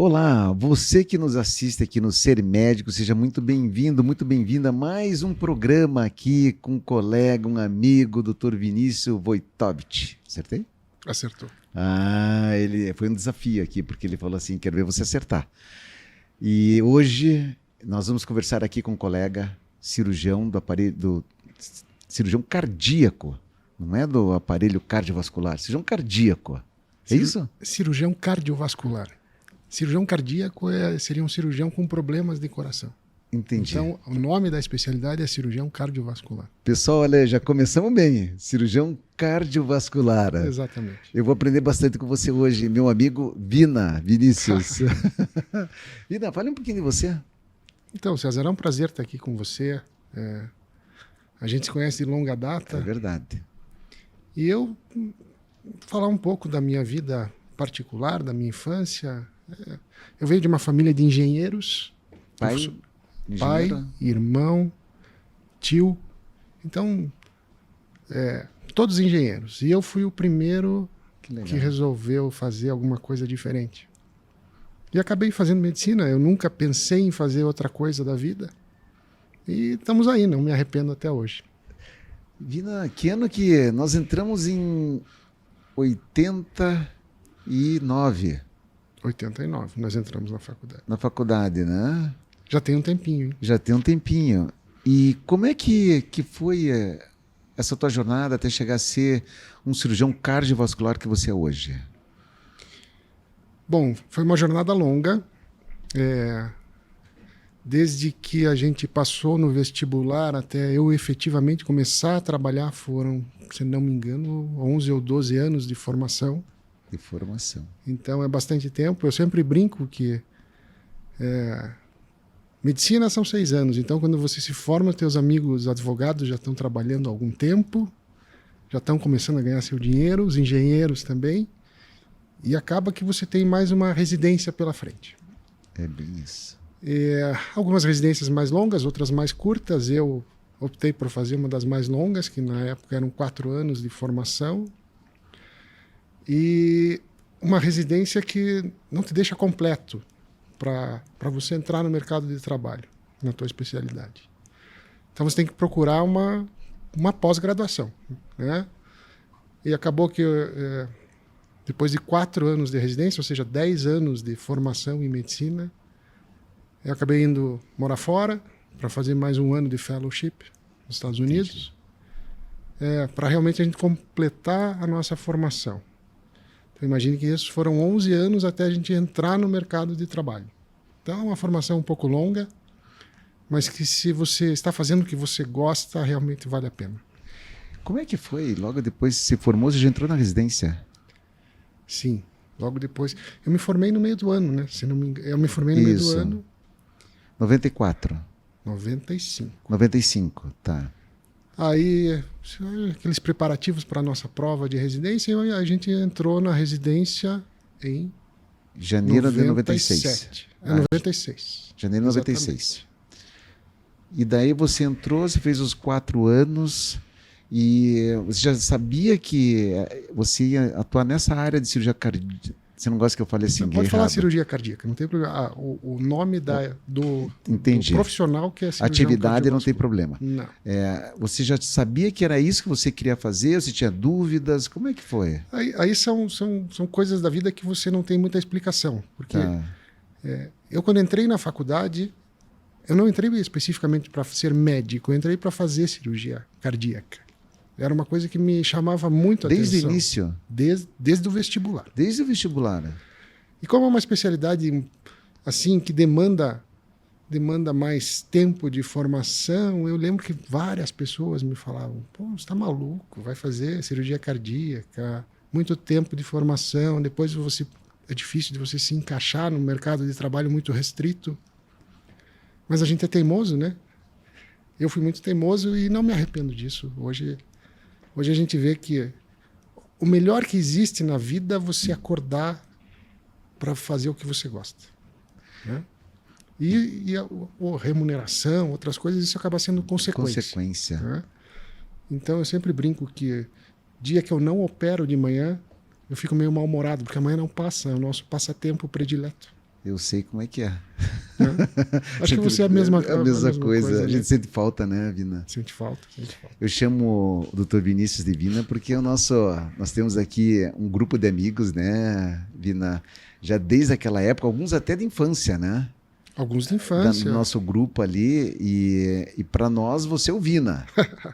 Olá, você que nos assiste aqui no Ser Médico, seja muito bem-vindo, muito bem-vinda a mais um programa aqui com um colega, um amigo, Dr. Vinícius Wojtowicz. Acertei? Acertou. Foi um desafio aqui, porque ele falou assim, quero ver você acertar. E hoje nós vamos conversar aqui com um colega cirurgião cirurgião cardíaco, não é do aparelho cardiovascular, cirurgião cardíaco. É isso? Cirurgião cardiovascular. Cirurgião cardíaco seria um cirurgião com problemas de coração. Entendi. Então, o nome da especialidade é cirurgião cardiovascular. Pessoal, olha, já começamos bem. Cirurgião cardiovascular. Exatamente. Eu vou aprender bastante com você hoje, meu amigo Vinícius. Vina, fale um pouquinho de você. Então, César, é um prazer estar aqui com você. A gente se conhece de longa data. É verdade. E eu falar um pouco da minha vida particular, da minha infância. Eu venho de uma família de engenheiros. Pai, irmão, tio. Então, todos engenheiros. E eu fui o primeiro que resolveu fazer alguma coisa diferente. E acabei fazendo medicina. Eu nunca pensei em fazer outra coisa da vida. E estamos aí, não me arrependo até hoje. Vina, que ano que nós entramos em 89? 89, nós entramos na faculdade. Na faculdade, né? Já tem um tempinho, hein? Já tem um tempinho. E como é que foi essa tua jornada até chegar a ser um cirurgião cardiovascular que você é hoje? Bom, foi uma jornada longa. Desde que a gente passou no vestibular até eu efetivamente começar a trabalhar foram, se não me engano, 11 ou 12 anos de formação. De formação. Então é bastante tempo. Eu sempre brinco que medicina são 6 anos. Então quando você se forma, teus amigos advogados já estão trabalhando há algum tempo, já estão começando a ganhar seu dinheiro, os engenheiros também. E acaba que você tem mais uma residência pela frente. É bem isso. Algumas residências mais longas, outras mais curtas. Eu optei por fazer uma das mais longas, que na época eram 4 anos de formação. E uma residência que não te deixa completo para você entrar no mercado de trabalho, na tua especialidade. Então você tem que procurar uma pós-graduação, né? E acabou que depois de 4 anos de residência, ou seja, 10 anos de formação em medicina, eu acabei indo morar fora para fazer mais um ano de fellowship nos Estados Unidos, para realmente a gente completar a nossa formação. Então, imagine que isso foram 11 anos até a gente entrar no mercado de trabalho. Então, é uma formação um pouco longa, mas que se você está fazendo o que você gosta, realmente vale a pena. Como é que foi? Logo depois que se formou, você já entrou na residência? Sim, logo depois. Eu me formei no meio do ano, né? Se não me engano, eu me formei no meio do ano. 94? 95. 95, tá. Aí, aqueles preparativos para a nossa prova de residência, e a gente entrou na residência em janeiro de 96. 96. Janeiro de 96. E daí você entrou, você fez os 4 anos e você já sabia que você ia atuar nessa área de cirurgia cardíaca. Você não gosta que eu fale assim? Pode falar cirurgia cardíaca, não tem problema. O nome do profissional que é cirurgião atividade não tem problema. Não. Você já sabia que era isso que você queria fazer? Você tinha dúvidas? Como é que foi? Aí são coisas da vida que você não tem muita explicação. Porque eu, quando entrei na faculdade, eu não entrei especificamente para ser médico, eu entrei para fazer cirurgia cardíaca. Era uma coisa que me chamava muito a atenção. Desde o início? Desde o vestibular. Desde o vestibular. E como é uma especialidade assim que demanda mais tempo de formação, eu lembro que várias pessoas me falavam: pô, você está maluco, vai fazer cirurgia cardíaca, muito tempo de formação, depois é difícil de você se encaixar no mercado de trabalho muito restrito. Mas a gente é teimoso, né? Eu fui muito teimoso e não me arrependo disso. Hoje a gente vê que o melhor que existe na vida é você acordar para fazer o que você gosta, né? E a remuneração, outras coisas, isso acaba sendo consequência. Né? Então eu sempre brinco que dia que eu não opero de manhã, eu fico meio mal-humorado, porque amanhã não passa, é o nosso passatempo predileto. Eu sei como é que é. Acho que você é a mesma, a mesma coisa. A né? gente sente falta, né, Vina? Sente falta, sente falta. Eu chamo o Dr. Vinícius de Vina porque nós temos aqui um grupo de amigos, né, Vina? Já desde aquela época, alguns até de infância, né? Alguns de infância. Do nosso grupo ali. E para nós, você é o Vina,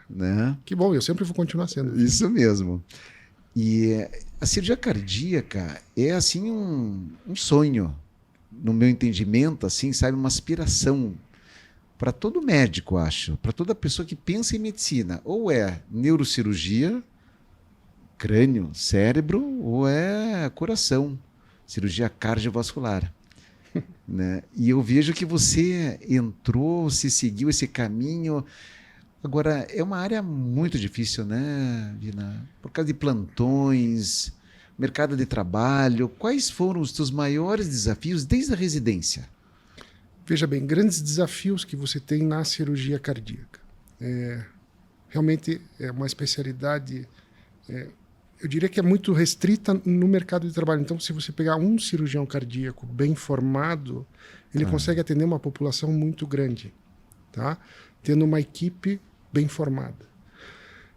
né? Que bom, eu sempre vou continuar sendo. Isso mesmo. E a cirurgia cardíaca é, assim, um sonho, no meu entendimento, assim, sabe? Uma aspiração para todo médico, acho. Para toda pessoa que pensa em medicina. Ou é neurocirurgia, crânio, cérebro, ou é coração, cirurgia cardiovascular. Né? E eu vejo que você entrou, se seguiu esse caminho. Agora, é uma área muito difícil, né, Vina? Por causa de plantões, mercado de trabalho. Quais foram os teus maiores desafios desde a residência? Veja bem, grandes desafios que você tem na cirurgia cardíaca. Realmente é uma especialidade, eu diria que é muito restrita no mercado de trabalho. Então, se você pegar um cirurgião cardíaco bem formado, ele consegue atender uma população muito grande, tá? Tendo uma equipe bem formada.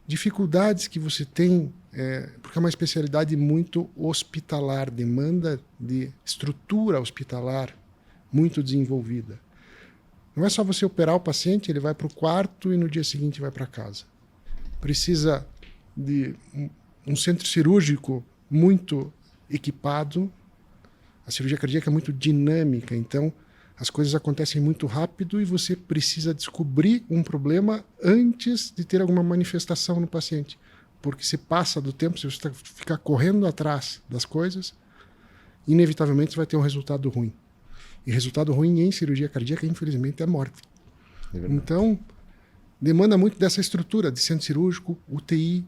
Dificuldades que você tem, porque é uma especialidade muito hospitalar, demanda de estrutura hospitalar muito desenvolvida. Não é só você operar o paciente, ele vai para o quarto e no dia seguinte vai para casa. Precisa de um centro cirúrgico muito equipado. A cirurgia cardíaca é muito dinâmica, então as coisas acontecem muito rápido e você precisa descobrir um problema antes de ter alguma manifestação no paciente. Porque se passa do tempo, se você ficar correndo atrás das coisas, inevitavelmente você vai ter um resultado ruim. E resultado ruim em cirurgia cardíaca, infelizmente, é morte. Então, demanda muito dessa estrutura de centro cirúrgico, UTI.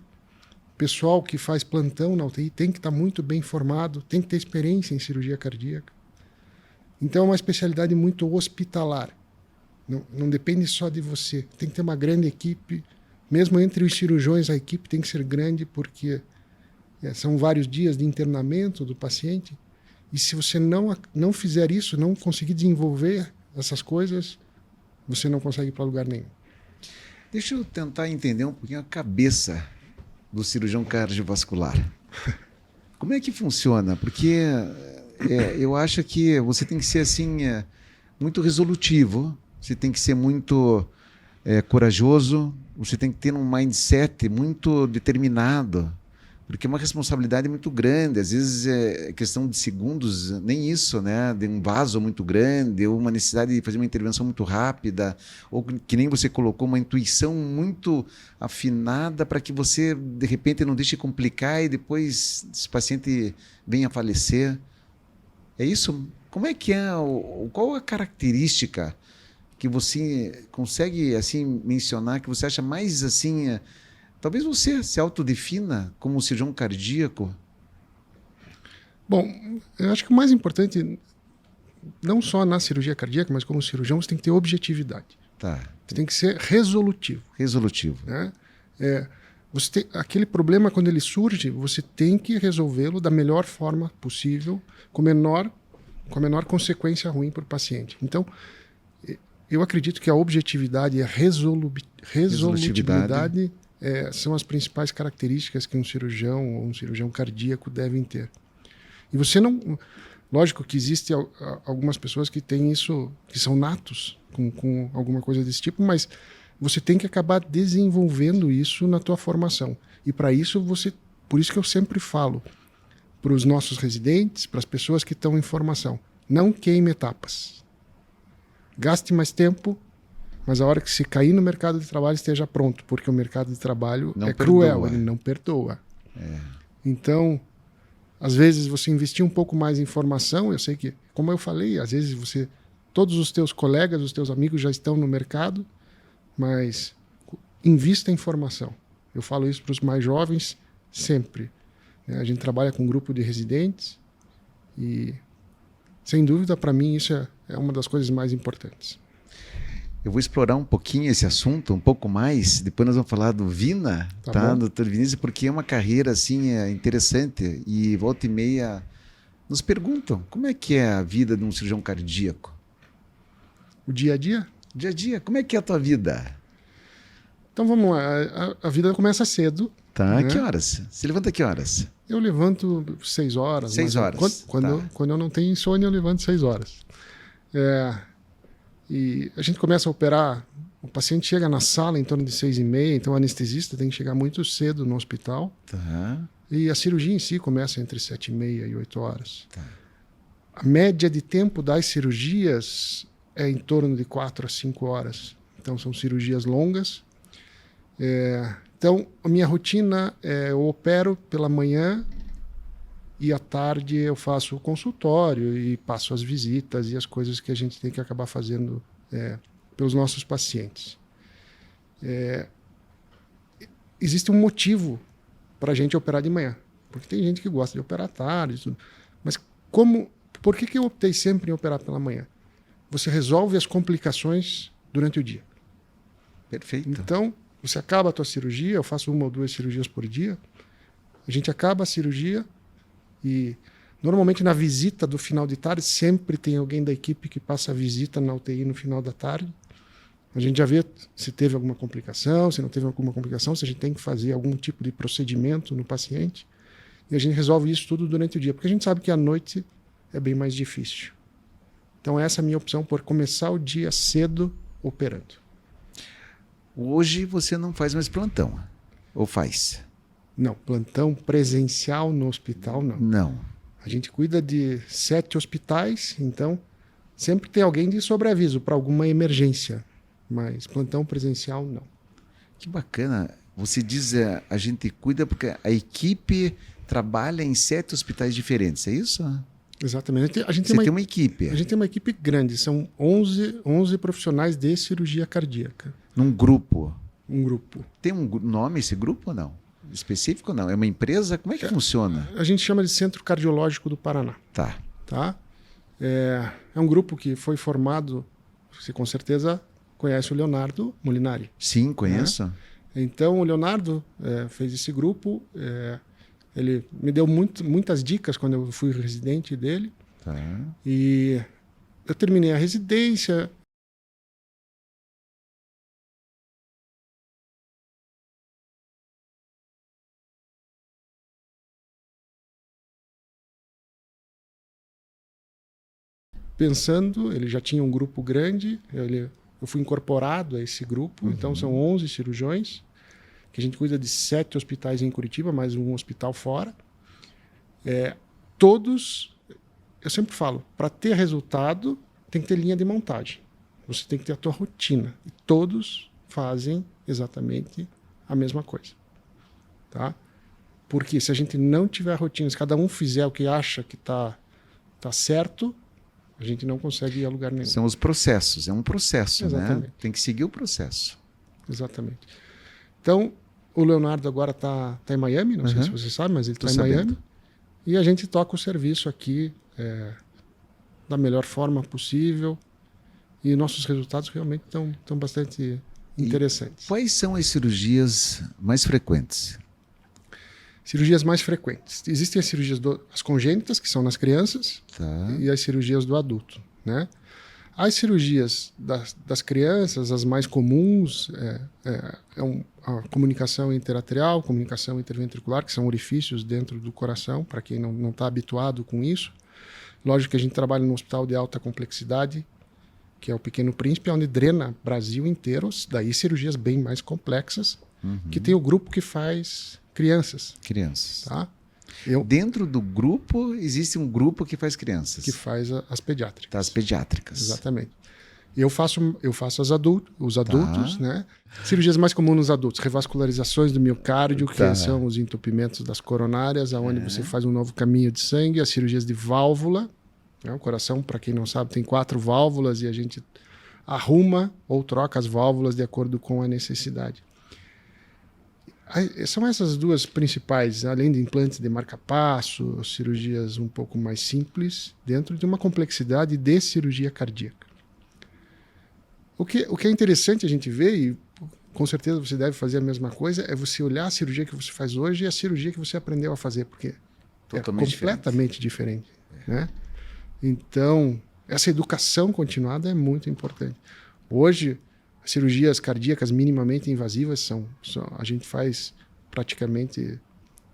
Pessoal que faz plantão na UTI tem que estar muito bem formado, tem que ter experiência em cirurgia cardíaca. Então, é uma especialidade muito hospitalar. Não depende só de você. Tem que ter uma grande equipe. Mesmo entre os cirurgiões, a equipe tem que ser grande, porque são vários dias de internamento do paciente. E se você não fizer isso, não conseguir desenvolver essas coisas, você não consegue ir para lugar nenhum. Deixa eu tentar entender um pouquinho a cabeça do cirurgião cardiovascular. Como é que funciona? Porque eu acho que você tem que ser assim, muito resolutivo, você tem que ser muito corajoso, você tem que ter um mindset muito determinado, porque é uma responsabilidade muito grande. Às vezes é questão de segundos, nem isso, né? De um vaso muito grande, ou uma necessidade de fazer uma intervenção muito rápida, ou que nem você colocou, uma intuição muito afinada para que você, de repente, não deixe complicar e depois esse paciente venha a falecer. É isso? Como é que é? Qual a característica que você consegue assim mencionar, que você acha mais assim... Talvez você se autodefina como um cirurgião cardíaco? Bom, eu acho que o mais importante, não só na cirurgia cardíaca, mas como cirurgião, você tem que ter objetividade. Tá. Você tem que ser resolutivo. Resolutivo. Né? Aquele problema, quando ele surge, você tem que resolvê-lo da melhor forma possível, com a menor consequência ruim para o paciente. Então, eu acredito que a objetividade e a resolutividade são as principais características que um cirurgião ou um cirurgião cardíaco devem ter. E você não... Lógico que existem algumas pessoas que têm isso, que são natos com alguma coisa desse tipo, mas você tem que acabar desenvolvendo isso na tua formação. E para isso, por isso que eu sempre falo para os nossos residentes, para as pessoas que estão em formação, não queime etapas. Gaste mais tempo, mas a hora que se cair no mercado de trabalho esteja pronto, porque o mercado de trabalho é cruel, ele não perdoa. Então, às vezes você investir um pouco mais em formação, eu sei que, como eu falei, às vezes todos os teus colegas, os teus amigos já estão no mercado, mas invista em formação. Eu falo isso para os mais jovens sempre. A gente trabalha com um grupo de residentes e, sem dúvida, para mim, isso é uma das coisas mais importantes. Eu vou explorar um pouquinho esse assunto, um pouco mais. Depois nós vamos falar do Vina, tá? Doutor Vinícius, porque é uma carreira assim interessante e volta e meia nos perguntam como é que é a vida de um cirurgião cardíaco. O dia a dia? Dia a dia, como é que é a tua vida? Então vamos lá, a vida começa cedo. Tá, né? que horas? Você levanta que horas? Eu levanto 6 horas. 6 horas. Quando eu não tenho insônia, eu levanto 6 horas. E a gente começa a operar, o paciente chega na sala em torno de 6h30, então o anestesista tem que chegar muito cedo no hospital. Tá. E a cirurgia em si começa entre 7h30 e 8 horas. Tá. A média de tempo das cirurgias é em torno de 4 a 5 horas. Então são cirurgias longas. Então a minha rotina eu opero pela manhã e à tarde eu faço o consultório e passo as visitas e as coisas que a gente tem que acabar fazendo pelos nossos pacientes. Existe um motivo para a gente operar de manhã, porque tem gente que gosta de operar à tarde, tudo. Mas por que eu optei sempre em operar pela manhã? Você resolve as complicações durante o dia. Perfeito. Então, você acaba a tua cirurgia, eu faço 1 ou 2 cirurgias por dia, a gente acaba a cirurgia e normalmente na visita do final de tarde sempre tem alguém da equipe que passa a visita na UTI no final da tarde. A gente já vê se teve alguma complicação, se não teve alguma complicação, se a gente tem que fazer algum tipo de procedimento no paciente. E a gente resolve isso tudo durante o dia, porque a gente sabe que à noite é bem mais difícil. Então essa é a minha opção por começar o dia cedo operando. Hoje você não faz mais plantão, ou faz? Não, plantão presencial no hospital não. Não. A gente cuida de 7 hospitais, então sempre tem alguém de sobreaviso para alguma emergência, mas plantão presencial não. Que bacana. Você diz a gente cuida porque a equipe trabalha em 7 hospitais diferentes, é isso? Exatamente. Você tem uma equipe. A gente tem uma equipe grande, são 11 profissionais de cirurgia cardíaca. Num grupo? Um grupo. Tem um nome esse grupo ou não? Específico ou não? É uma empresa? Como é que funciona? A gente chama de Centro Cardiológico do Paraná. Tá. É um grupo que foi formado, você com certeza conhece o Leonardo Molinari. Sim, conheço. Né? Então o Leonardo fez esse grupo, ele me deu muitas dicas quando eu fui residente dele. Tá. E eu terminei a residência. Pensando, ele já tinha um grupo grande, eu fui incorporado a esse grupo, então são 11 cirurgiões, que a gente cuida de 7 hospitais em Curitiba, mais um hospital fora. Todos, eu sempre falo, para ter resultado, tem que ter linha de montagem. Você tem que ter a tua rotina. E todos fazem exatamente a mesma coisa. Tá? Porque se a gente não tiver rotina, se cada um fizer o que acha que tá certo, a gente não consegue ir a lugar nenhum. São os processos, é um processo, Exatamente. né? Tem que seguir o processo. Exatamente. Então, o Leonardo agora está em Miami, não sei se você sabe, mas ele está em Miami. E a gente toca o serviço aqui da melhor forma possível. E nossos resultados realmente estão bastante interessantes. Quais são as cirurgias mais frequentes? Cirurgias mais frequentes. Existem as cirurgias as congênitas, que são nas crianças, e as cirurgias do adulto. Né? As cirurgias das crianças, as mais comuns, a comunicação interatrial, comunicação interventricular, que são orifícios dentro do coração, para quem não está habituado com isso. Lógico que a gente trabalha num hospital de alta complexidade, que é o Pequeno Príncipe, onde drena Brasil inteiro, daí cirurgias bem mais complexas, que tem o grupo que faz crianças. Tá? Eu, Dentro do grupo, existe um grupo que faz crianças. Que faz as pediátricas. As pediátricas. Exatamente. Eu faço os adultos, né? Cirurgias mais comuns nos adultos, revascularizações do miocárdio, que são os entupimentos das coronárias, onde você faz um novo caminho de sangue, as cirurgias de válvula, né? O coração, para quem não sabe, tem 4 válvulas e a gente arruma ou troca as válvulas de acordo com a necessidade. São essas duas principais, além de implantes de marca-passo, cirurgias um pouco mais simples, dentro de uma complexidade de cirurgia cardíaca. O que é interessante a gente ver, e com certeza você deve fazer a mesma coisa, é você olhar a cirurgia que você faz hoje e a cirurgia que você aprendeu a fazer, porque Totalmente completamente diferente. né? Então, essa educação continuada é muito importante. Hoje, as cirurgias cardíacas minimamente invasivas a gente faz praticamente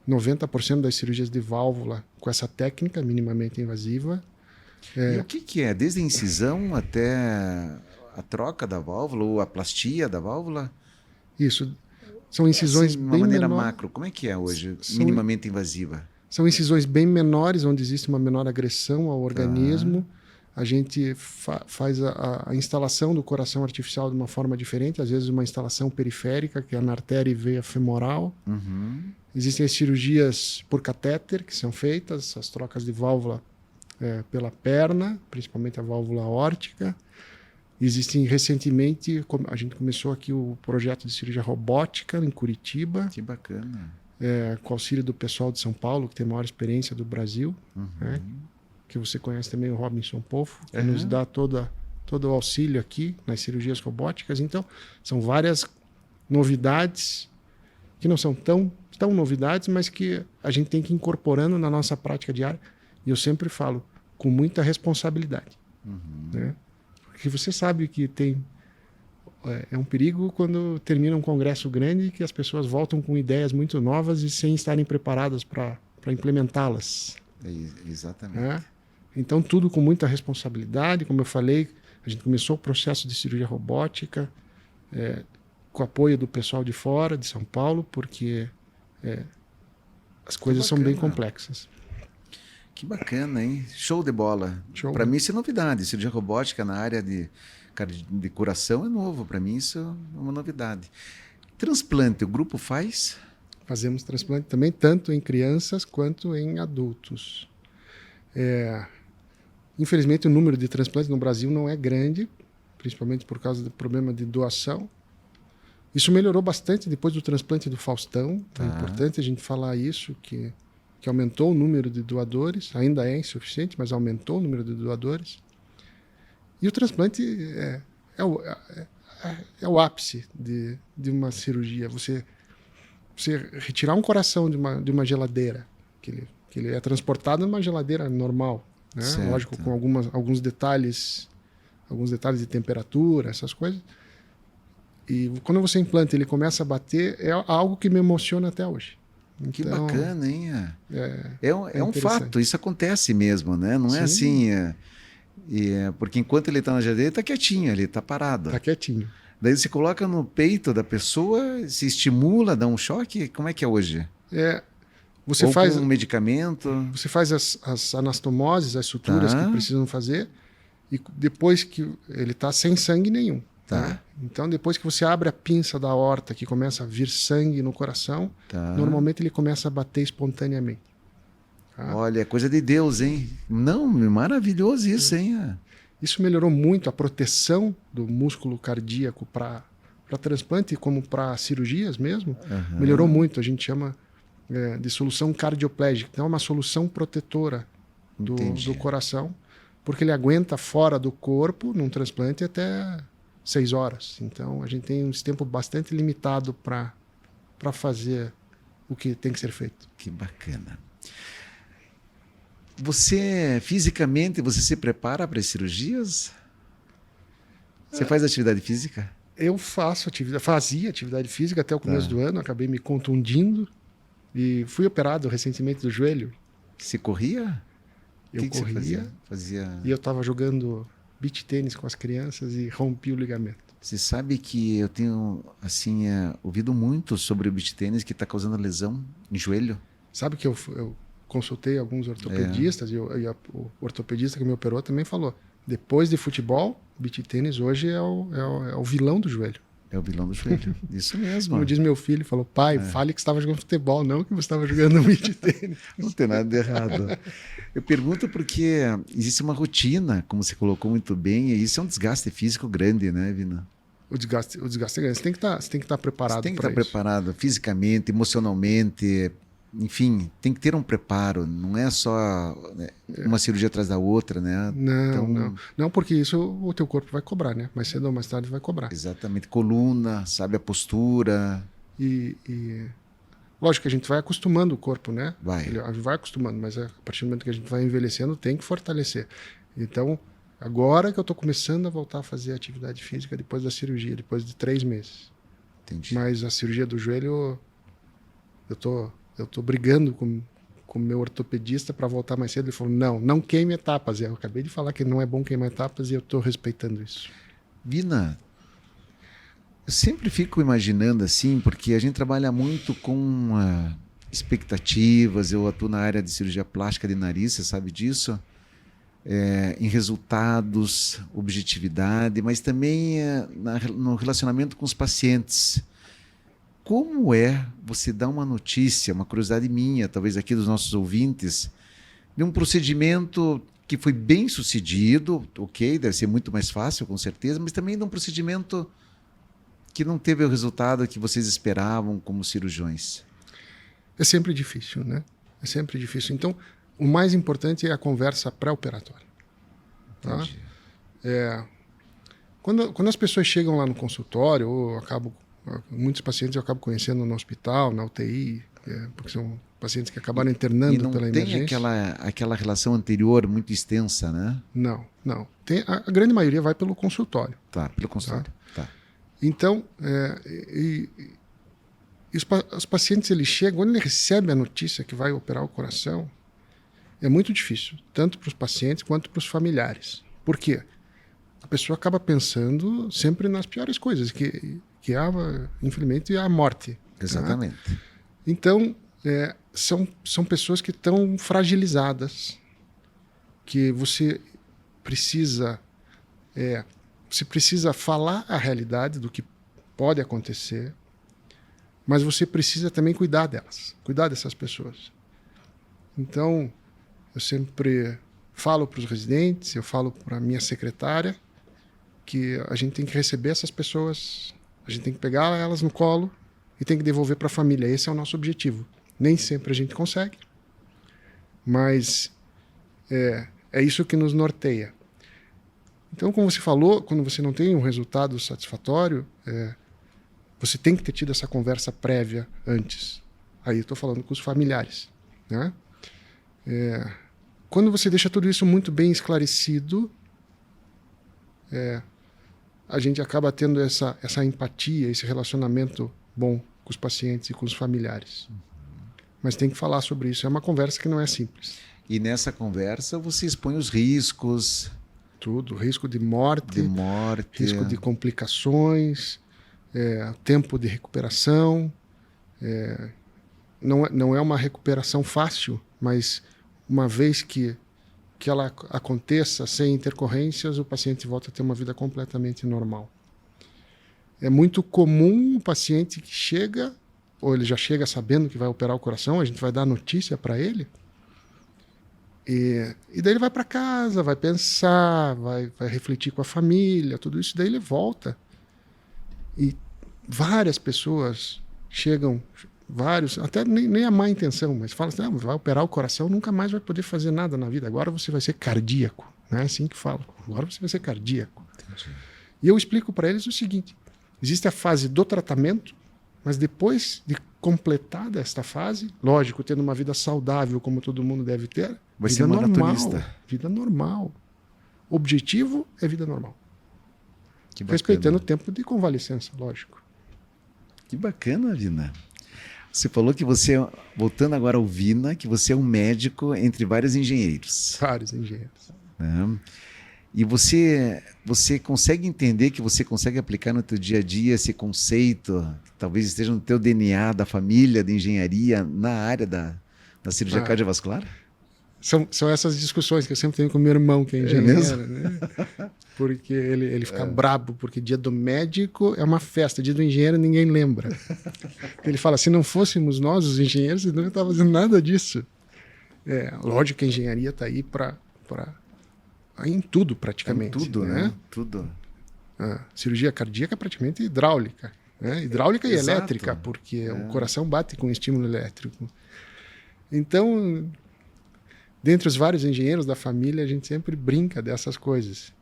90% das cirurgias de válvula com essa técnica minimamente invasiva. E o que é? Desde a incisão até a troca da válvula ou a plastia da válvula? Isso. São incisões Assim, de uma bem maneira menores. macro, como é que é hoje, minimamente invasiva? São incisões bem menores, onde existe uma menor agressão ao organismo. A gente faz a instalação do coração artificial de uma forma diferente, às vezes uma instalação periférica, que é na artéria e veia femoral. Existem as cirurgias por catéter, que são feitas, as trocas de válvula pela perna, principalmente a válvula aórtica. Existem recentemente, a gente começou aqui o projeto de cirurgia robótica em Curitiba. Que bacana. Com auxílio do pessoal de São Paulo, que tem a maior experiência do Brasil, né? Que você conhece também o Robinson Pofo, que nos dá todo o auxílio aqui nas cirurgias robóticas. Então, são várias novidades que não são tão novidades, mas que a gente tem que ir incorporando na nossa prática diária. E eu sempre falo, com muita responsabilidade. Né? Porque você sabe que é um perigo quando termina um congresso grande que as pessoas voltam com ideias muito novas e sem estarem preparadas para implementá-las. Exatamente. Né? Então, tudo com muita responsabilidade. Como eu falei, a gente começou o processo de cirurgia robótica com apoio do pessoal de fora, de São Paulo, porque as coisas são bem complexas. Que bacana, hein? Show de bola. Para mim isso é novidade. Cirurgia robótica na área de coração é novo. Para mim isso é uma novidade. Transplante, o grupo faz? Fazemos transplante também, tanto em crianças quanto em adultos. Infelizmente, o número de transplantes no Brasil não é grande, principalmente por causa do problema de doação. Isso melhorou bastante depois do transplante do Faustão. É importante a gente falar isso, que aumentou o número de doadores. Ainda é insuficiente, mas aumentou o número de doadores. E o transplante é o ápice de uma cirurgia. Você retirar um coração de uma geladeira, que ele é transportado numa geladeira normal, né? Lógico, com alguns detalhes de temperatura, essas coisas. E quando você implanta, ele começa a bater, é algo que me emociona até hoje. Então, que bacana, hein? É um fato, isso acontece mesmo, né? Não é assim. Porque enquanto ele está na geladeira, ele está quietinho, ele está parado. Está quietinho. Daí você coloca no peito da pessoa, se estimula, dá um choque. Como é que é hoje? Você ou faz com um medicamento. Você faz as anastomoses, as suturas que precisam fazer, e depois que ele está sem sangue nenhum. Né? Então, depois que você abre a pinça da aorta, que começa a vir sangue no coração, normalmente ele começa a bater espontaneamente. Olha, é coisa de Deus, hein? Não, maravilhoso isso, hein? Isso melhorou muito a proteção do músculo cardíaco para transplante, como para cirurgias mesmo. Melhorou muito, a gente chama de solução cardioplégica. Então, é uma solução protetora do coração, porque ele aguenta fora do corpo, num transplante, até 6 horas. Então, a gente tem um tempo bastante limitado para fazer o que tem que ser feito. Que bacana. Fisicamente, você se prepara para as cirurgias? Você faz atividade física? Eu fazia atividade física até o começo do ano, acabei me contundindo e fui operado recentemente do joelho. Você corria? Eu corria. Fazia... E eu estava jogando beach tênis com as crianças e rompi o ligamento. Você sabe que eu tenho ouvido muito sobre o beach tênis que está causando lesão em joelho? Sabe que eu consultei alguns ortopedistas e o ortopedista que me operou também falou: depois de futebol, beach tênis hoje é o vilão do joelho. É o vilão do joelho. Isso mesmo. Como diz meu filho, falou: pai, fale que estava jogando futebol, não que você estava jogando beach tênis. Não tem nada de errado. Eu pergunto porque existe uma rotina, como você colocou muito bem, e isso é um desgaste físico grande, né, Vina? O desgaste é grande. Você tem que estar preparado. Você tem que estar preparado fisicamente, emocionalmente. Enfim, tem que ter um preparo, não é só uma cirurgia atrás da outra, né? Não, porque isso o teu corpo vai cobrar, né? Mais cedo ou mais tarde vai cobrar. Exatamente, coluna, sabe, a postura. E Lógico que a gente vai acostumando o corpo, né? Vai. Ele vai acostumando, mas a partir do momento que a gente vai envelhecendo, tem que fortalecer. Então, agora que eu estou começando a voltar a fazer atividade física depois da cirurgia, depois de 3 meses. Entendi. Mas a cirurgia do joelho, eu tô brigando com o meu ortopedista para voltar mais cedo. Ele falou, não queime etapas. Eu acabei de falar que não é bom queimar etapas e eu estou respeitando isso. Vina, eu sempre fico imaginando assim, porque a gente trabalha muito com expectativas, eu atuo na área de cirurgia plástica de nariz, você sabe disso, em resultados, objetividade, mas também no relacionamento com os pacientes. Como é você dar uma notícia, uma curiosidade minha, talvez aqui dos nossos ouvintes, de um procedimento que foi bem sucedido, ok, deve ser muito mais fácil, com certeza, mas também de um procedimento que não teve o resultado que vocês esperavam como cirurgiões? É sempre difícil, né? É sempre difícil. Então, o mais importante é a conversa pré-operatória. Tá? Quando as pessoas chegam lá no consultório, muitos pacientes eu acabo conhecendo no hospital, na UTI, porque são pacientes que acabaram internando pela emergência. E não tem aquela relação anterior muito extensa, né? Não. A grande maioria vai pelo consultório. Tá, pelo consultório. Tá. Então, os pacientes, eles chegam, quando ele recebe a notícia que vai operar o coração, é muito difícil, tanto para os pacientes quanto para os familiares. Por quê? A pessoa acaba pensando sempre nas piores coisas, que infelizmente, a morte. Exatamente. Tá? Então, são pessoas que estão fragilizadas, que você precisa falar a realidade do que pode acontecer, mas você precisa também cuidar delas, cuidar dessas pessoas. Então, eu sempre falo para os residentes, eu falo para a minha secretária, que a gente tem que receber essas pessoas, a gente tem que pegar elas no colo e tem que devolver para a família. Esse é o nosso objetivo. Nem sempre a gente consegue, mas é isso que nos norteia. Então, como você falou, quando você não tem um resultado satisfatório, você tem que ter tido essa conversa prévia antes. Aí eu estou falando com os familiares, né? Quando você deixa tudo isso muito bem esclarecido, a gente acaba tendo essa empatia, esse relacionamento bom com os pacientes e com os familiares. Mas tem que falar sobre isso. É uma conversa que não é simples. E nessa conversa você expõe os riscos. Tudo. Risco de morte. Risco de complicações, tempo de recuperação. Não é uma recuperação fácil, mas uma vez que ela aconteça sem intercorrências, o paciente volta a ter uma vida completamente normal. É muito comum o paciente que chega, ou ele já chega sabendo que vai operar o coração, a gente vai dar notícia para ele, e daí ele vai para casa, vai pensar, vai refletir com a família, tudo isso, daí ele volta. E várias pessoas chegam, até nem a má intenção, mas falam assim, vai operar o coração, nunca mais vai poder fazer nada na vida, agora você vai ser cardíaco. Não é assim que falam, agora você vai ser cardíaco. Entendi. E eu explico para eles o seguinte, existe a fase do tratamento, mas depois de completada esta fase, lógico, tendo uma vida saudável como todo mundo deve ter, vai ser maratonista. Vida normal. O objetivo é vida normal. Que bacana. Respeitando o tempo de convalescença, lógico. Que bacana, Vina. Você falou que você, voltando agora ao Vina, que você é um médico entre vários engenheiros. Vários engenheiros. E você consegue entender que você consegue aplicar no teu dia a dia esse conceito, que talvez esteja no teu DNA da família de engenharia na área da cirurgia cardiovascular? São essas discussões que eu sempre tenho com meu irmão, que é engenheiro, né? Porque ele fica brabo, porque dia do médico é uma festa, dia do engenheiro ninguém lembra. Ele fala, se não fôssemos nós, os engenheiros, não estava fazendo nada disso. Lógico que a engenharia está aí para em tudo, praticamente. Em tudo, né? Tudo. A cirurgia cardíaca é praticamente hidráulica. Né? Hidráulica e Exato. elétrica, porque o coração bate com estímulo elétrico. Então, dentre os vários engenheiros da família, a gente sempre brinca dessas coisas.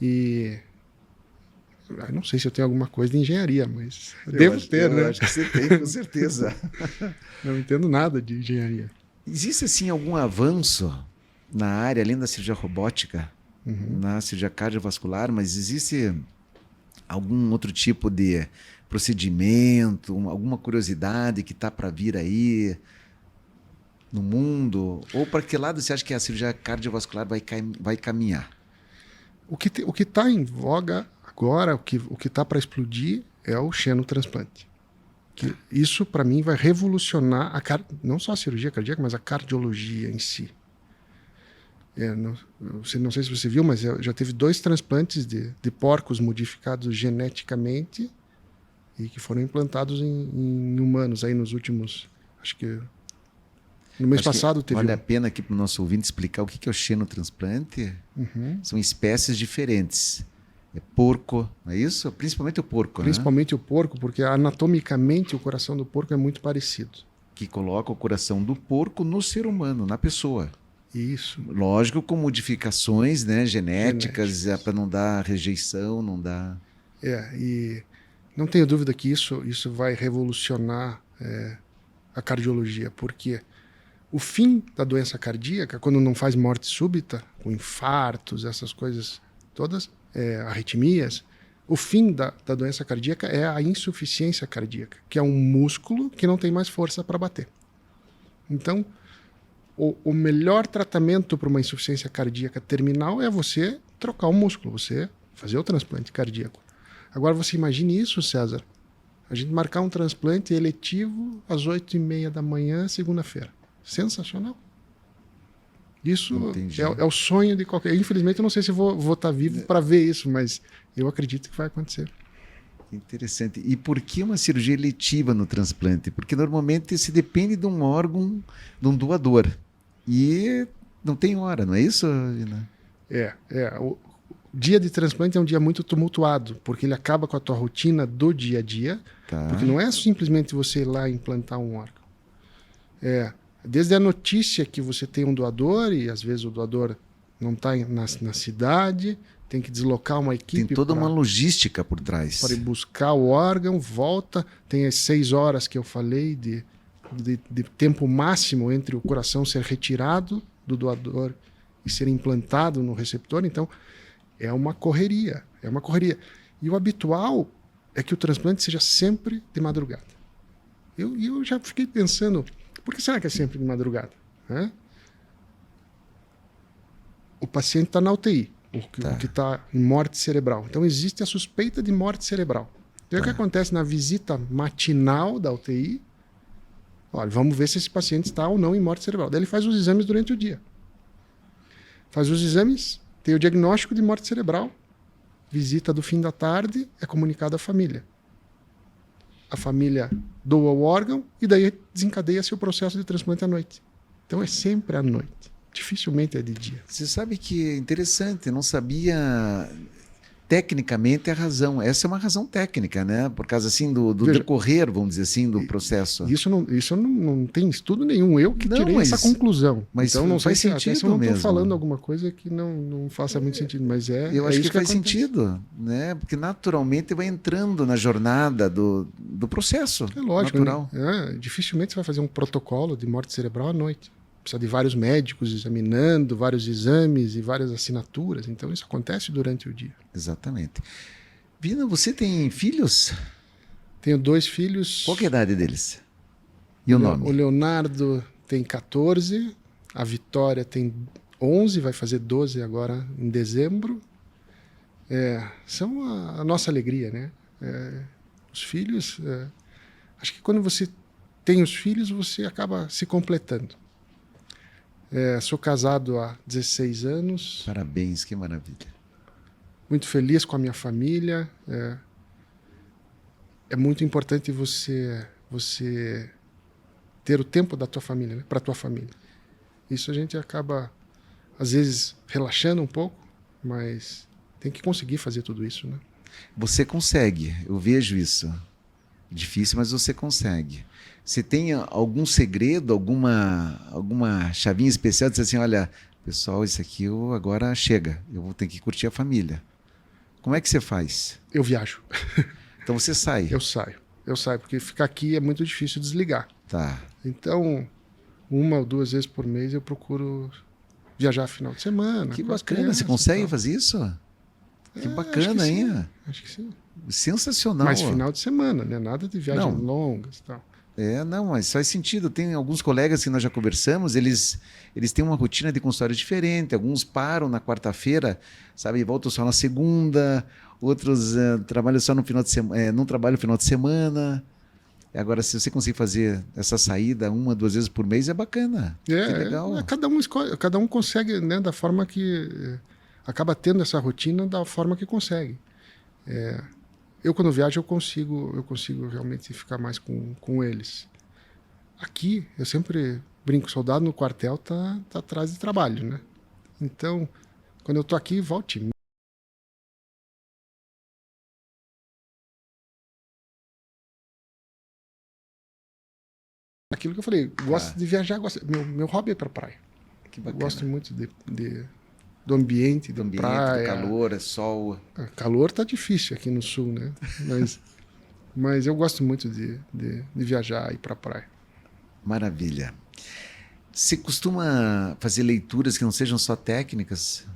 E Eu não sei se eu tenho alguma coisa de engenharia, mas devo ter, né? Eu acho que você tem, com certeza. Não entendo nada de engenharia. Existe, assim, algum avanço na área, além da cirurgia robótica, na cirurgia cardiovascular, mas existe algum outro tipo de procedimento, alguma curiosidade que está para vir aí no mundo? Ou para que lado você acha que a cirurgia cardiovascular vai caminhar? O que está em voga agora, o que está para explodir é o xenotransplante. Isso, para mim, vai revolucionar não só a cirurgia cardíaca, mas a cardiologia em si. Não sei se você viu, mas já teve 2 transplantes de porcos modificados geneticamente e que foram implantados em humanos aí nos últimos... Acho que no mês passado teve... Vale a pena aqui para o nosso ouvinte explicar o que é o xenotransplante? São espécies diferentes. É porco, não é isso? Principalmente o porco, Principalmente o porco, porque anatomicamente o coração do porco é muito parecido. Que coloca o coração do porco no ser humano, na pessoa. Isso. Lógico, com modificações, né, genéticas, para não dar rejeição, não dar... E não tenho dúvida que isso vai revolucionar a cardiologia, porque o fim da doença cardíaca, quando não faz morte súbita, com infartos, essas coisas todas, arritmias, o fim da doença cardíaca é a insuficiência cardíaca, que é um músculo que não tem mais força para bater. Então, o melhor tratamento para uma insuficiência cardíaca terminal é você trocar o músculo, você fazer o transplante cardíaco. Agora você imagine isso, César, a gente marcar um transplante eletivo às 8h30 da manhã, segunda-feira. Sensacional. Isso é o sonho de qualquer... Infelizmente eu não sei se vou estar vivo para ver isso, mas eu acredito que vai acontecer. Interessante. E por que uma cirurgia eletiva no transplante? Porque normalmente se depende de um órgão, de um doador. E não tem hora, não é isso, Gina? O dia de transplante é um dia muito tumultuado, porque ele acaba com a tua rotina do dia a dia, porque não é simplesmente você ir lá e implantar um órgão. Desde a notícia que você tem um doador, e às vezes o doador não está na cidade, tem que deslocar uma equipe. Tem toda uma logística por trás. Para ir buscar o órgão, volta, tem as 6 horas que eu falei de tempo máximo entre o coração ser retirado do doador e ser implantado no receptor. Então, é uma correria. E o habitual é que o transplante seja sempre de madrugada. Eu já fiquei pensando, por que será que é sempre de madrugada? O paciente está na UTI, o que está em morte cerebral. Então, existe a suspeita de morte cerebral. Então, o que acontece na visita matinal da UTI? Olha, vamos ver se esse paciente está ou não em morte cerebral. Daí ele faz os exames durante o dia. Faz os exames, tem o diagnóstico de morte cerebral, visita do fim da tarde, é comunicado à família. A família doa o órgão e daí desencadeia-se o processo de transplante à noite. Então é sempre à noite. Dificilmente é de dia. Você sabe que é interessante, eu não sabia tecnicamente a razão. Essa é uma razão técnica, né? Por causa assim do decorrer, vamos dizer assim, do processo. Isso não tem estudo nenhum. Eu que tirei essa conclusão. Mas então não faz sentido se eu não mesmo. Estou falando alguma coisa que não faça muito sentido, mas eu acho que faz sentido, né? Porque naturalmente vai entrando na jornada do processo. É lógico, natural. Né? Dificilmente você vai fazer um protocolo de morte cerebral à noite. Precisa de vários médicos examinando, vários exames e várias assinaturas. Então, isso acontece durante o dia. Exatamente. Vina, você tem filhos? Tenho 2 filhos. Qual que é a idade deles? E o nome? O Leonardo tem 14, a Vitória tem 11, vai fazer 12 agora em dezembro. São a nossa alegria, né? Os filhos... acho que quando você tem os filhos, você acaba se completando. Sou casado há 16 anos. Parabéns, que maravilha. Muito feliz com a minha família. É muito importante você ter o tempo da tua família, né? Para a tua família. Isso a gente acaba, às vezes, relaxando um pouco, mas tem que conseguir fazer tudo isso, né? Você consegue, eu vejo isso. Difícil, mas você consegue. Você tem algum segredo, alguma chavinha especial de dizer assim, olha, pessoal, isso aqui agora chega, eu vou ter que curtir a família. Como é que você faz? Eu viajo. Então você sai. Eu saio, porque ficar aqui é muito difícil desligar. Tá. Então, 1 ou 2 vezes por mês eu procuro viajar final de semana. Que com as bacana. Você crianças e consegue tal. fazer isso? Que Acho bacana, que hein? sim, acho que sim. Sensacional. Mas final de semana, né? Nada de viagens Não. longas e tal. Não, mas faz sentido. Tem alguns colegas que nós já conversamos, eles têm uma rotina de consultório diferente. Alguns param na quarta-feira, sabe, e voltam só na segunda. Outros trabalham só no final de semana, não trabalham no final de semana. Agora, se você conseguir fazer essa saída 1, 2 vezes por mês, é bacana. Que legal. Cada um escolhe, cada um consegue, né, da forma que acaba tendo essa rotina da forma que consegue. Eu quando viajo eu consigo realmente ficar mais com eles. Aqui eu sempre brinco, soldado no quartel tá atrás de trabalho, né? Então, quando eu tô aqui, volte. Aquilo que eu falei, gosto de viajar, meu hobby é para praia. Que Eu bacana. gosto muito do ambiente, Do da ambiente, praia. do calor, sol. Calor tá difícil aqui no sul, né? Mas eu gosto muito de viajar e ir para praia. Maravilha. Você costuma fazer leituras que não sejam só técnicas?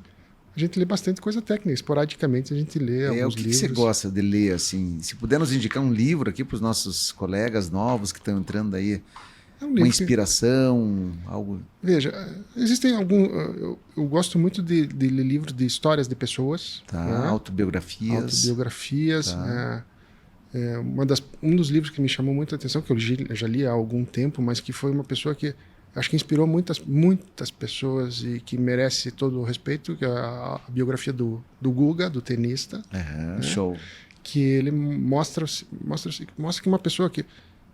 A gente lê bastante coisa técnica, esporadicamente a gente lê O alguns que livros. você gosta de ler, assim? Se puder nos indicar um livro aqui para os nossos colegas novos que estão entrando aí, É um uma livro inspiração, algo... Veja, existem alguns... Eu gosto muito de ler livros de histórias de pessoas. Tá, né? autobiografias. Autobiografias. Tá. Um dos livros que me chamou muita atenção, que eu já li há algum tempo, mas que foi uma pessoa que acho que inspirou muitas pessoas e que merece todo o respeito, que é a biografia do Guga, do tenista. Né? Show. Que ele mostra que uma pessoa que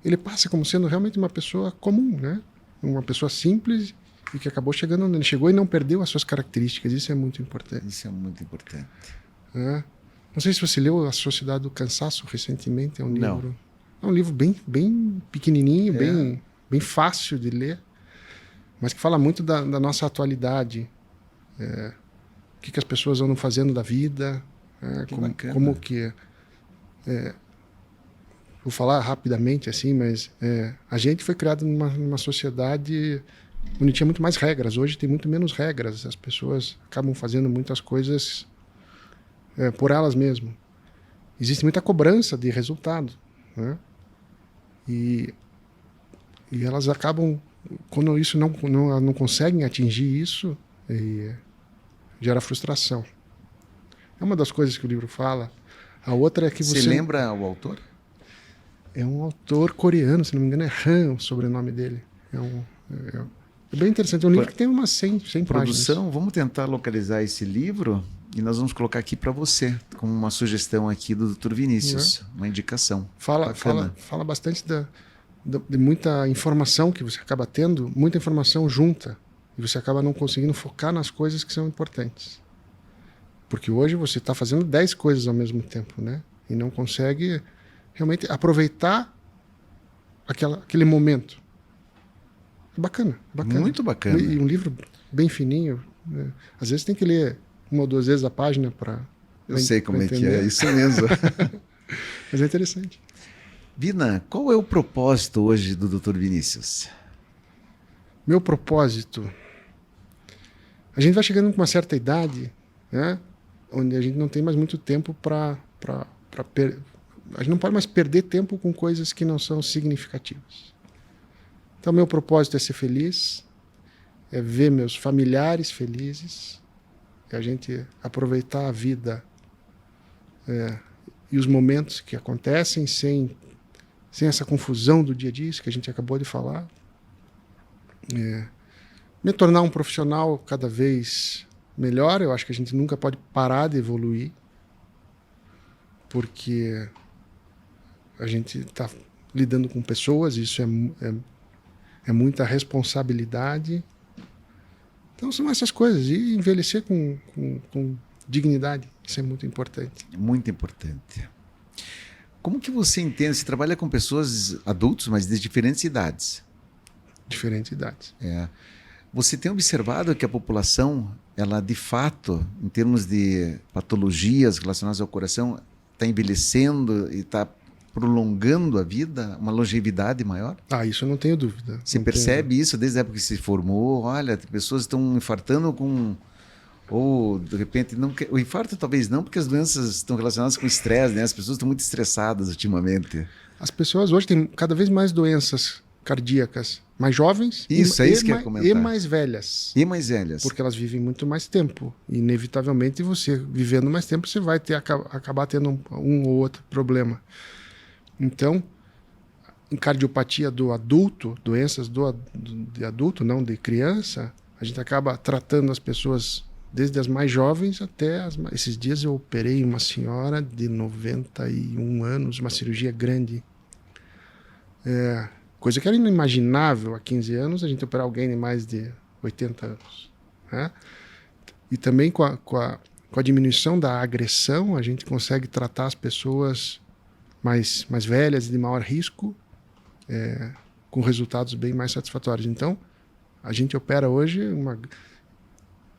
ele passa como sendo realmente uma pessoa comum, né? Uma pessoa simples e que acabou chegando onde ele chegou e não perdeu as suas características. Isso é muito importante. Isso é muito importante. Não sei se você leu A Sociedade do Cansaço recentemente. É um Não. livro. É um livro bem pequenininho, bem fácil de ler, mas que fala muito da nossa atualidade. O que as pessoas andam fazendo da vida. Como que... Vou falar rapidamente assim, mas a gente foi criado numa sociedade onde tinha muito mais regras. Hoje tem muito menos regras. As pessoas acabam fazendo muitas coisas por elas mesmas. Existe muita cobrança de resultado, né? E elas acabam, quando isso não conseguem atingir isso, gera frustração. É uma das coisas que o livro fala. A outra é que você... Você lembra o autor? É um autor coreano, se não me engano, é Han, o sobrenome dele. É bem interessante. É um livro que tem umas 100 Produção, páginas. vamos tentar localizar esse livro e nós vamos colocar aqui para você, como uma sugestão aqui do Dr. Vinícius, uma indicação. Fala bastante de muita informação que você acaba tendo, muita informação junta, e você acaba não conseguindo focar nas coisas que são importantes. Porque hoje você está fazendo 10 coisas ao mesmo tempo, né? E não consegue realmente aproveitar aquele momento. É bacana. Muito bacana. E um livro bem fininho. Né? Às vezes tem que ler 1 ou 2 vezes a página para... Eu sei como é que é, isso mesmo. Mas é interessante. Vina, qual é o propósito hoje do Dr. Vinícius? Meu propósito... A gente vai chegando com uma certa idade, né? Onde a gente não tem mais muito tempo para... A gente não pode mais perder tempo com coisas que não são significativas. Então, meu propósito é ser feliz, é ver meus familiares felizes, é a gente aproveitar a vida e os momentos que acontecem sem essa confusão do dia a dia, isso que a gente acabou de falar. Me tornar um profissional cada vez melhor. Eu acho que a gente nunca pode parar de evoluir, porque a gente está lidando com pessoas, isso é muita responsabilidade. Então são essas coisas. E envelhecer com dignidade, isso é muito importante. Muito importante. Como que você entende? Você trabalha com pessoas adultos, mas de diferentes idades. Diferentes idades. Você tem observado que a população, ela de fato, em termos de patologias relacionadas ao coração, está envelhecendo e está prolongando a vida, uma longevidade maior? Isso eu não tenho dúvida. Você percebe isso desde a época que se formou? Olha, pessoas estão infartando com... Ou, de repente, não, o infarto talvez não, porque as doenças estão relacionadas com estresse, né? As pessoas estão muito estressadas ultimamente. As pessoas hoje têm cada vez mais doenças cardíacas mais jovens isso que eu ia comentar. E mais velhas. E mais velhas. Porque elas vivem muito mais tempo. E, inevitavelmente, você vivendo mais tempo, você vai acabar tendo um ou outro problema. Então, em cardiopatia do adulto, doenças de adulto, não de criança, a gente acaba tratando as pessoas desde as mais jovens até esses dias eu operei uma senhora de 91 anos, uma cirurgia grande. Coisa que era inimaginável há 15 anos, a gente operar alguém de mais de 80 anos. Né? E também com a diminuição da agressão, a gente consegue tratar as pessoas mais velhas e de maior risco, com resultados bem mais satisfatórios. Então, a gente opera hoje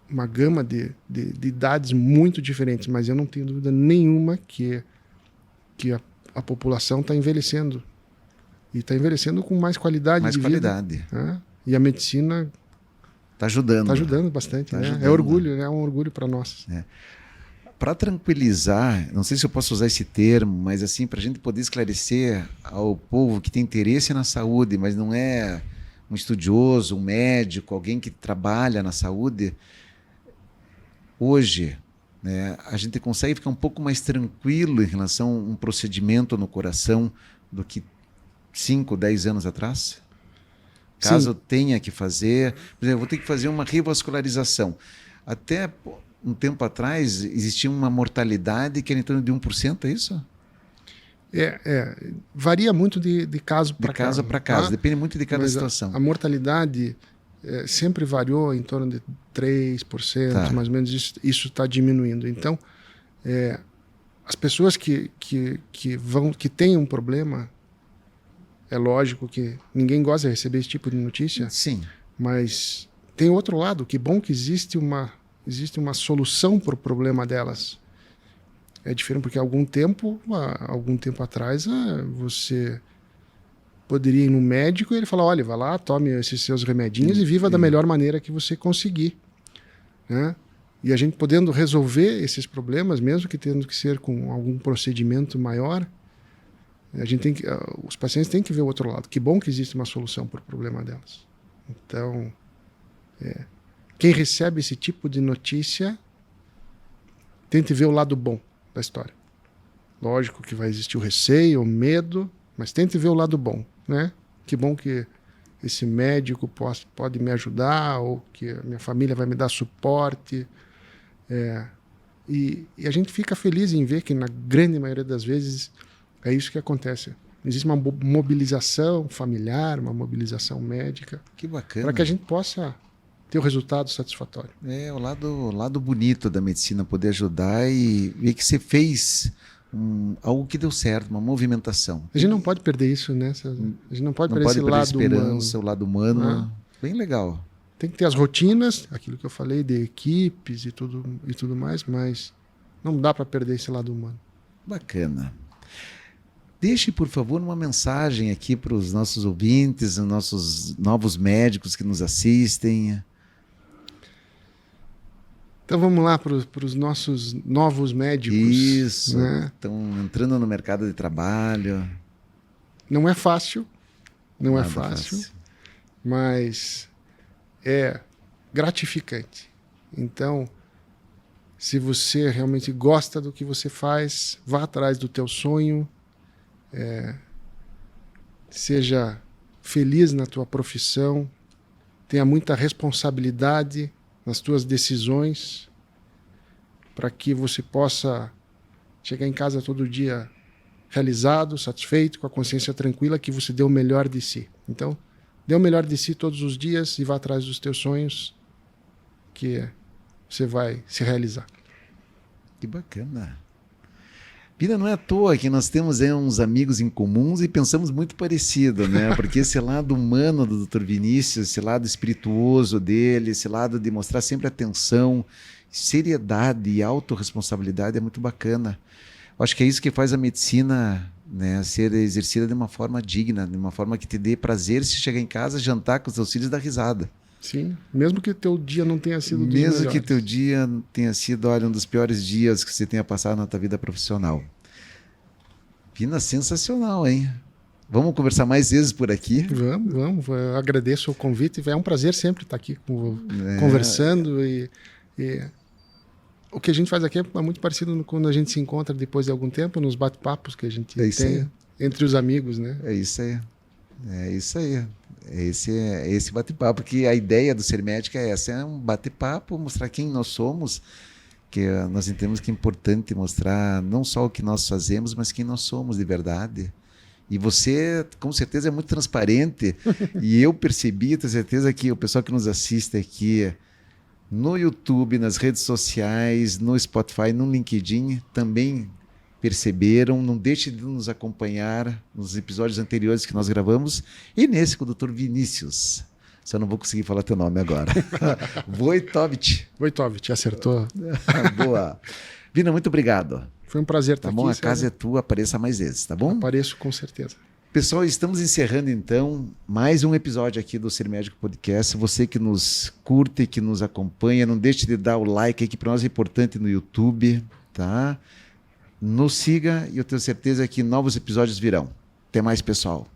uma gama de idades muito diferentes, mas eu não tenho dúvida nenhuma que a população está envelhecendo. E está envelhecendo com mais qualidade de vida. Mais qualidade. Né? E a medicina está ajudando. Está ajudando bastante. Né? Ajudando. É orgulho, né? É um orgulho para nós. Para tranquilizar, não sei se eu posso usar esse termo, mas assim, para a gente poder esclarecer ao povo que tem interesse na saúde, mas não é um estudioso, um médico, alguém que trabalha na saúde, hoje, né, a gente consegue ficar um pouco mais tranquilo em relação a um procedimento no coração do que 5, 10 anos atrás? Caso eu tenha que fazer, por exemplo, eu vou ter que fazer uma revascularização. Até um tempo atrás existia uma mortalidade que era em torno de 1%, é isso? Varia muito de caso para caso. De caso para caso, depende muito de cada situação. A mortalidade sempre variou em torno de 3%, mais ou menos, isso está diminuindo. Então, as pessoas que têm um problema, é lógico que ninguém gosta de receber esse tipo de notícia. Sim. Mas tem outro lado, que bom que existe uma solução para o problema delas. É diferente porque há algum tempo atrás, você poderia ir no médico e ele falar, olha, vai lá, tome esses seus remedinhos e viva da melhor maneira que você conseguir. Né? E a gente podendo resolver esses problemas, mesmo que tendo que ser com algum procedimento maior, os pacientes têm que ver o outro lado. Que bom que existe uma solução para o problema delas. Então, quem recebe esse tipo de notícia, tente ver o lado bom da história. Lógico que vai existir o receio, o medo, mas tente ver o lado bom. Né? Que bom que esse médico pode me ajudar, ou que a minha família vai me dar suporte. E a gente fica feliz em ver que, na grande maioria das vezes, é isso que acontece. Existe uma mobilização familiar, uma mobilização médica. Que bacana. Para que a gente possa ter o resultado satisfatório. O lado bonito da medicina, poder ajudar e ver que você fez algo que deu certo, uma movimentação. A gente não pode perder isso, né? A gente não pode perder esse lado a esperança, o lado humano. Bem legal. Tem que ter as rotinas, aquilo que eu falei de equipes e tudo mais, mas não dá para perder esse lado humano. Bacana. Deixe, por favor, uma mensagem aqui para os nossos ouvintes, os nossos novos médicos que nos assistem. Então vamos lá para os nossos novos médicos. Isso, né? Estão entrando no mercado de trabalho. Não é fácil, é fácil, mas é gratificante. Então, se você realmente gosta do que você faz, vá atrás do teu sonho, seja feliz na tua profissão, tenha muita responsabilidade nas tuas decisões, para que você possa chegar em casa todo dia realizado, satisfeito, com a consciência tranquila que você deu o melhor de si. Então, dê o melhor de si todos os dias e vá atrás dos teus sonhos, que você vai se realizar. Que bacana. Pina, não é à toa que nós temos uns amigos em comuns e pensamos muito parecido, né? Porque esse lado humano do Dr. Vinícius, esse lado espirituoso dele, esse lado de mostrar sempre atenção, seriedade e autorresponsabilidade é muito bacana. Eu acho que é isso que faz a medicina, né, ser exercida de uma forma digna, de uma forma que te dê prazer se chegar em casa, jantar com os teus filhos e dar risada. Sim, mesmo que teu dia não tenha sido dos Mesmo melhores. que teu dia tenha sido, olha, um dos piores dias que você tenha passado na tua vida profissional. Pina, sensacional, hein? Vamos conversar mais vezes por aqui? Vamos. Eu agradeço o convite. É um prazer sempre estar aqui conversando. E o que a gente faz aqui é muito parecido com quando a gente se encontra depois de algum tempo, nos bate-papos que a gente tem entre os amigos, né? É isso aí. É isso aí. É esse bate-papo, que a ideia do Ser Médico é essa, é um bate-papo, mostrar quem nós somos, que nós entendemos que é importante mostrar não só o que nós fazemos, mas quem nós somos de verdade. E você, com certeza, é muito transparente, e eu percebi, tenho certeza que o pessoal que nos assiste aqui no YouTube, nas redes sociais, no Spotify, no LinkedIn, também perceberam. Não deixe de nos acompanhar nos episódios anteriores que nós gravamos e nesse com o Dr. Vinícius. Só não vou conseguir falar teu nome agora. Wojtowicz. Wojtowicz, acertou. Boa. Vina, muito obrigado. Foi um prazer estar aqui. Tá bom? A casa é tua, apareça mais vezes, tá bom? Apareço com certeza. Pessoal, estamos encerrando então mais um episódio aqui do Ser Médico Podcast. Você que nos curte, que nos acompanha, não deixe de dar o like aí, que para nós é importante no YouTube, tá? Nos siga e eu tenho certeza que novos episódios virão. Até mais, pessoal.